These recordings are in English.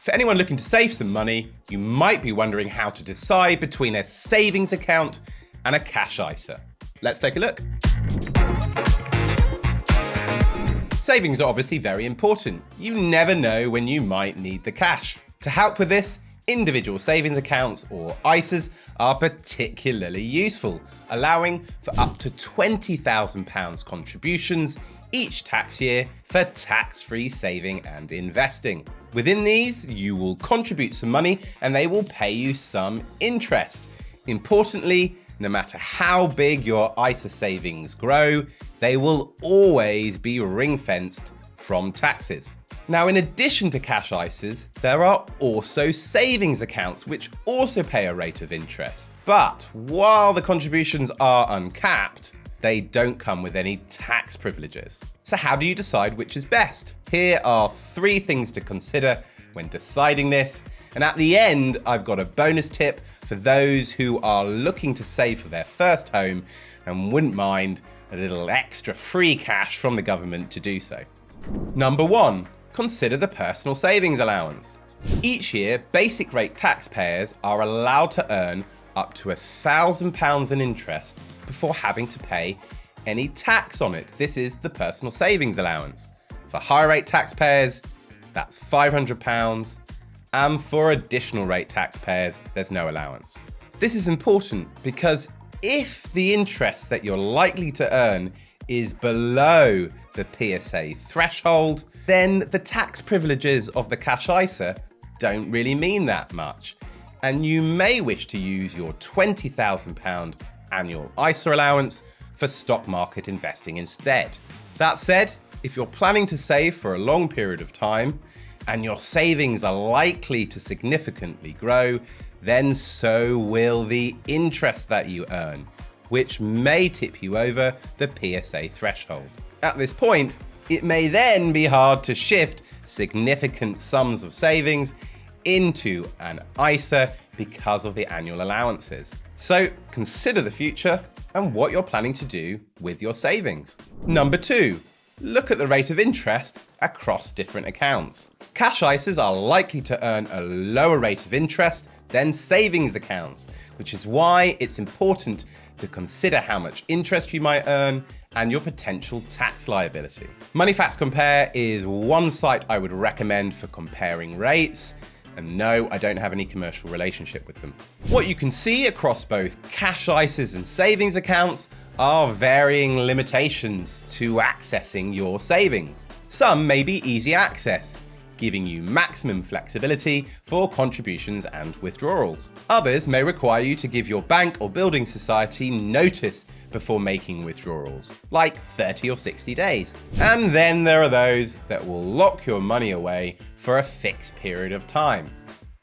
For anyone looking to save some money, you might be wondering how to decide between a savings account and a cash ISA. Let's take a look. Savings are obviously very important. You never know when you might need the cash. To help with this, individual savings accounts or ISAs are particularly useful, allowing for up to £20,000 contributions each tax year for tax-free saving and investing. Within these, you will contribute some money and they will pay you some interest. Importantly, no matter how big your ISA savings grow, they will always be ring-fenced from taxes. Now, in addition to cash ISAs, there are also savings accounts which also pay a rate of interest. But while the contributions are uncapped, they don't come with any tax privileges. So how do you decide which is best? Here are 3 things to consider when deciding this. And at the end, I've got a bonus tip for those who are looking to save for their first home and wouldn't mind a little extra free cash from the government to do so. Number 1, consider the personal savings allowance. Each year, basic rate taxpayers are allowed to earn up to £1,000 in interest before having to pay any tax on it. This is the personal savings allowance. For higher rate taxpayers, that's £500, and for additional rate taxpayers, there's no allowance. This is important because if the interest that you're likely to earn is below the PSA threshold, then the tax privileges of the cash ISA don't really mean that much. And you may wish to use your £20,000 annual ISA allowance for stock market investing instead. That said, if you're planning to save for a long period of time and your savings are likely to significantly grow, then so will the interest that you earn, which may tip you over the PSA threshold. At this point, it may then be hard to shift significant sums of savings into an ISA because of the annual allowances. So consider the future and what you're planning to do with your savings. Number 2, look at the rate of interest across different accounts. Cash ISAs are likely to earn a lower rate of interest than savings accounts, which is why it's important to consider how much interest you might earn and your potential tax liability. Moneyfacts Compare is one site I would recommend for comparing rates. And no, I don't have any commercial relationship with them. What you can see across both cash ISAs and savings accounts are varying limitations to accessing your savings. Some may be easy access, giving you maximum flexibility for contributions and withdrawals. Others may require you to give your bank or building society notice before making withdrawals, like 30 or 60 days. And then there are those that will lock your money away for a fixed period of time.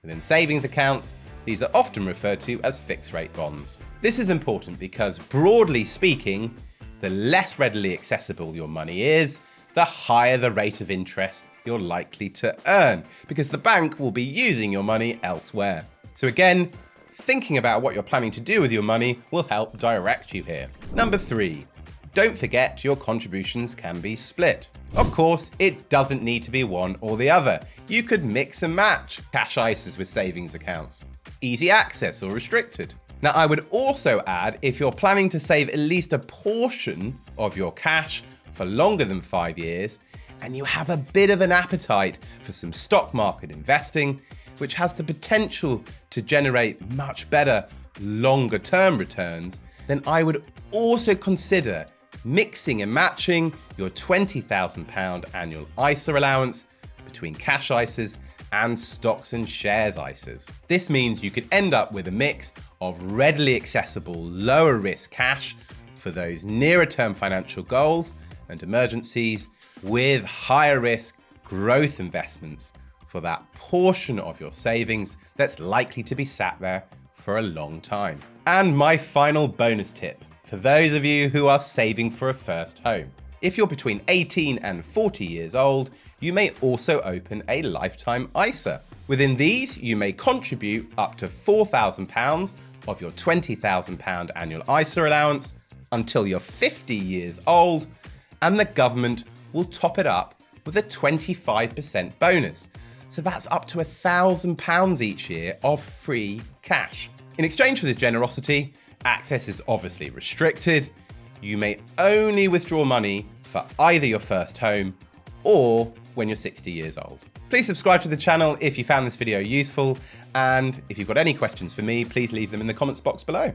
Within savings accounts, these are often referred to as fixed rate bonds. This is important because, broadly speaking, the less readily accessible your money is, the higher the rate of interest you're likely to earn, because the bank will be using your money elsewhere. So again, thinking about what you're planning to do with your money will help direct you here. Number 3, don't forget your contributions can be split. Of course, it doesn't need to be one or the other. You could mix and match cash ISAs with savings accounts, easy access or restricted. Now, I would also add, if you're planning to save at least a portion of your cash for longer than 5 years, and you have a bit of an appetite for some stock market investing, which has the potential to generate much better longer term returns, then I would also consider mixing and matching your £20,000 annual ISA allowance between cash ISAs and stocks and shares ISAs. This means you could end up with a mix of readily accessible lower risk cash for those nearer term financial goals and emergencies, with higher risk growth investments for that portion of your savings that's likely to be sat there for a long time. And my final bonus tip for those of you who are saving for a first home. If you're between 18 and 40 years old, you may also open a lifetime ISA. Within these, you may contribute up to £4,000 of your £20,000 annual ISA allowance until you're 50 years old, and the government will top it up with a 25% bonus. So that's up to £1,000 each year of free cash. In exchange for this generosity, access is obviously restricted. You may only withdraw money for either your first home or when you're 60 years old. Please subscribe to the channel if you found this video useful, and if you've got any questions for me, please leave them in the comments box below.